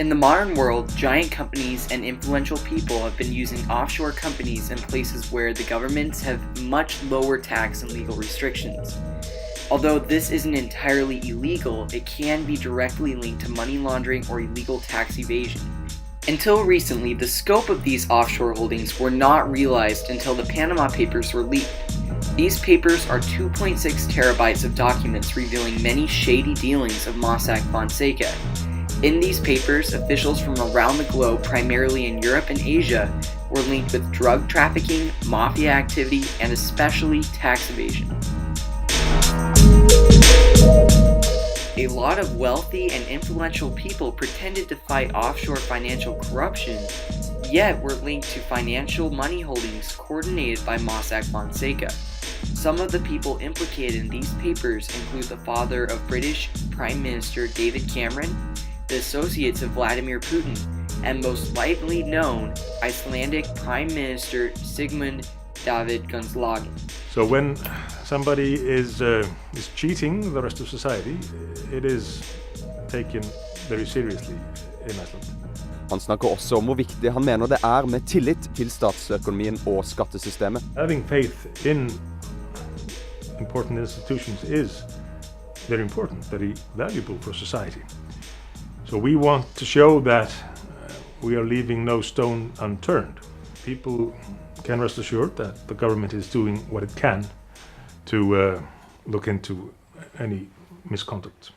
In the modern world, giant companies and influential people have been using offshore companies in places where the governments have much lower tax and legal restrictions. Although this isn't entirely illegal, it can be directly linked to money laundering or illegal tax evasion. Until recently, the scope of these offshore holdings were not realized until the Panama Papers were leaked. These papers are 2.6 terabytes of documents revealing many shady dealings of Mossack Fonseca. In these papers, officials from around the globe, primarily in Europe and Asia, were linked with drug trafficking, mafia activity, and especially tax evasion. A lot of wealthy and influential people pretended to fight offshore financial corruption, yet were linked to financial money holdings coordinated by Mossack Fonseca. Some of the people implicated in these papers include the father of British Prime Minister David Cameron, the associates of Vladimir Putin, and most widely known, Icelandic Prime Minister Sigmund David Gunnlaugsson. So when somebody is cheating the rest of society, it is taken very seriously in Iceland. Han snakker også om hvor viktig han mener det med tillit til statsøkonomien og skattesystemet. Having faith in important institutions is very important, very valuable for society. So we want to show that we are leaving no stone unturned. People can rest assured that the government is doing what it can to look into any misconduct.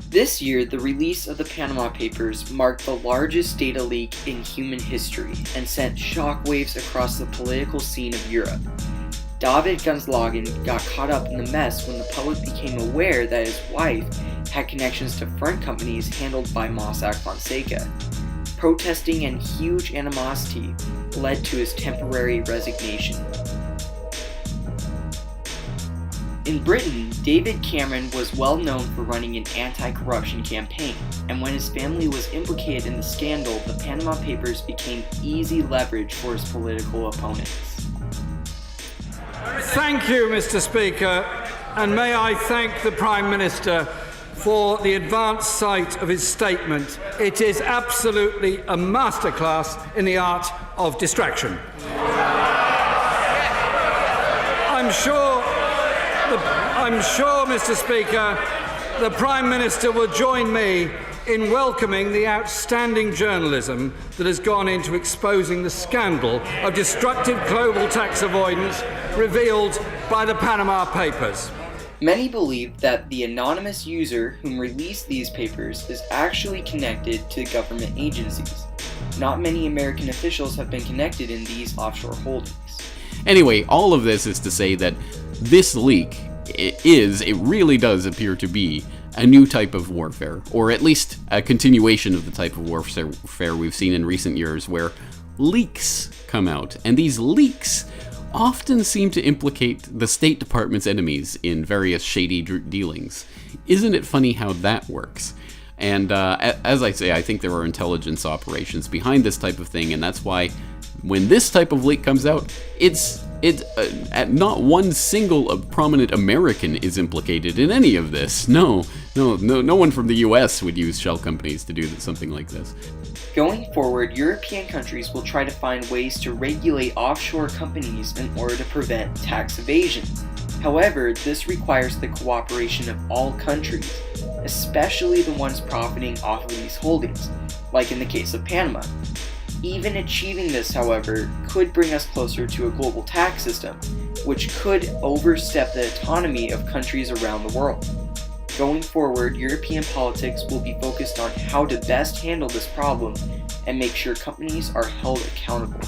This year, the release of the Panama Papers marked the largest data leak in human history and sent shockwaves across the political scene of Europe. David Gunnlaugsson got caught up in the mess when the public became aware that his wife had connections to front companies handled by Mossack Fonseca. Protesting and huge animosity led to his temporary resignation. In Britain, David Cameron was well known for running an anti-corruption campaign, and when his family was implicated in the scandal, the Panama Papers became easy leverage for his political opponents. Thank you, Mr. Speaker, and may I thank the Prime Minister for the advanced sight of his statement. It is absolutely a masterclass in the art of distraction. I'm sure, Mr. Speaker, the Prime Minister will join me in welcoming the outstanding journalism that has gone into exposing the scandal of destructive global tax avoidance revealed by the Panama Papers. Many believe that the anonymous user whom released these papers is actually connected to government agencies. Not many American officials have been connected in these offshore holdings. Anyway, all of this is to say that this leak it really does appear to be a new type of warfare, or at least a continuation of the type of warfare we've seen in recent years, where leaks come out, and these leaks often seem to implicate the State Department's enemies in various shady dealings. Isn't it funny how that works? And as I say, I think there are intelligence operations behind this type of thing, and that's why when this type of leak comes out, it's not one single prominent American is implicated in any of this. No one from the US would use shell companies to do something like this. Going forward, European countries will try to find ways to regulate offshore companies in order to prevent tax evasion. However, this requires the cooperation of all countries, especially the ones profiting off of these holdings, like in the case of Panama. Even achieving this, however, could bring us closer to a global tax system, which could overstep the autonomy of countries around the world. Going forward, European politics will be focused on how to best handle this problem and make sure companies are held accountable.